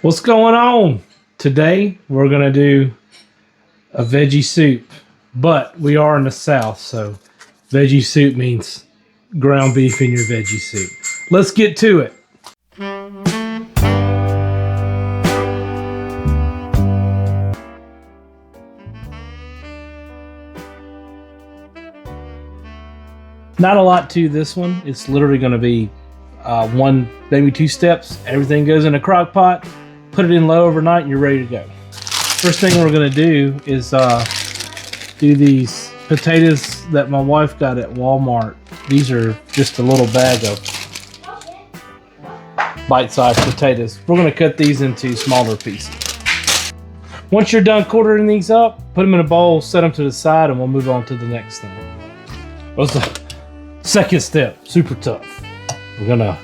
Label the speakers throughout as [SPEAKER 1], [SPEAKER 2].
[SPEAKER 1] What's going on? Today we're gonna do a veggie soup, but we are in the South, so veggie soup means ground beef in your veggie soup. Let's get to it. Not a lot to this one. It's literally gonna be one, maybe two steps. Everything goes in a crock pot. Put it in low overnight and you're ready to go. First thing we're gonna do is do these potatoes that my wife got at Walmart. These are just a little bag of bite-sized potatoes. We're gonna cut these into smaller pieces. Once you're done quartering these up, put them in a bowl, set them to the side, and we'll move on to the next thing. What's the second step? Super tough. We're gonna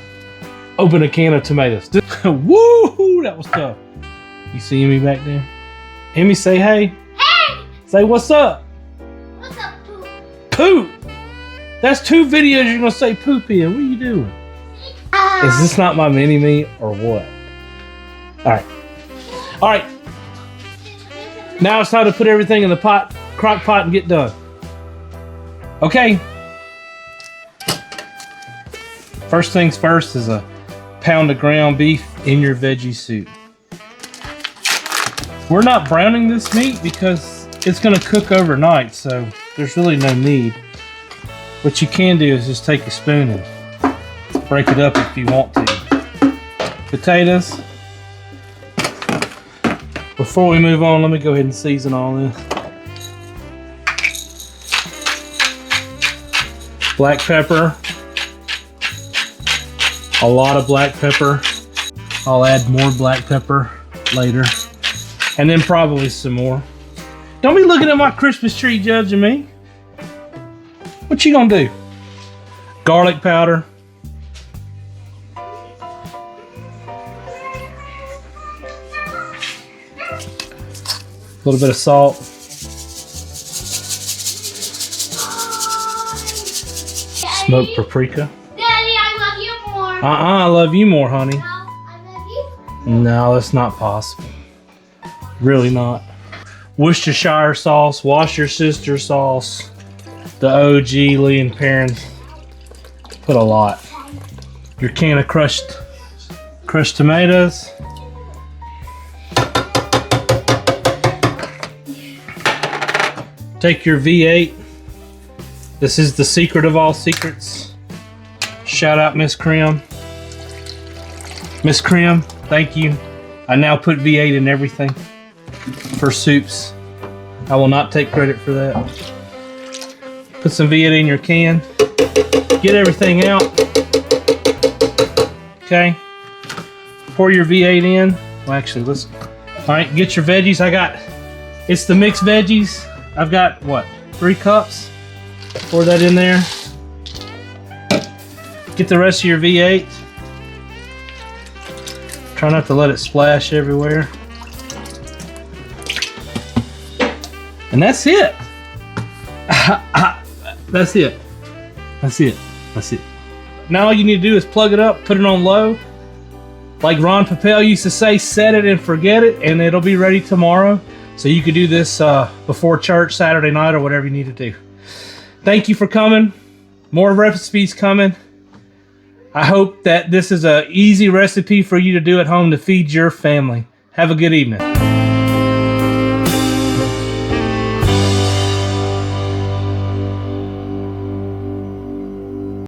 [SPEAKER 1] open a can of tomatoes. Woo! That was tough. You see me back there? Hear me say hey?
[SPEAKER 2] Hey!
[SPEAKER 1] Say what's up?
[SPEAKER 2] What's up, poop?
[SPEAKER 1] Poop! That's two videos you're gonna say poop in. What are you doing? Is this not my mini-me or what? Alright. Alright. Now it's time to put everything in the pot, crock pot, and get done. Okay. First things first is a pound of ground beef in your veggie soup. We're not browning this meat because it's going to cook overnight, so there's really no need. What you can do is just take a spoon and break it up if you want to. Potatoes. Before we move on, let me go ahead and season all this. Black pepper. A lot of black pepper. I'll add more black pepper later. And then probably some more. Don't be looking at my Christmas tree judging me. What you gonna do? Garlic powder. A little bit of salt. Smoked paprika. I love you more, honey.
[SPEAKER 2] No, I love you.
[SPEAKER 1] No, that's not possible. Really not. Worcestershire sauce, wash your sister sauce, the OG Lee and Perrin. Put a lot. Your can of crushed tomatoes. Take your V8. This is the secret of all secrets. Shout out Miss Krim. Miss Krim, thank you. I now put V8 in everything for soups. I will not take credit for that. Put some V8 in your can. Get everything out. Okay. Pour your V8 in. Well, actually, all right, get your veggies. It's the mixed veggies. I've got, what, 3 cups? Pour that in there. Get the rest of your V8. Try not to let it splash everywhere. And that's it. That's it. That's it. That's it. Now all you need to do is plug it up, put it on low. Like Ron Papel used to say, set it and forget it, and it'll be ready tomorrow. So you could do this before church, Saturday night, or whatever you need to do. Thank you for coming. More recipes coming. I hope that this is an easy recipe for you to do at home to feed your family. Have a good evening.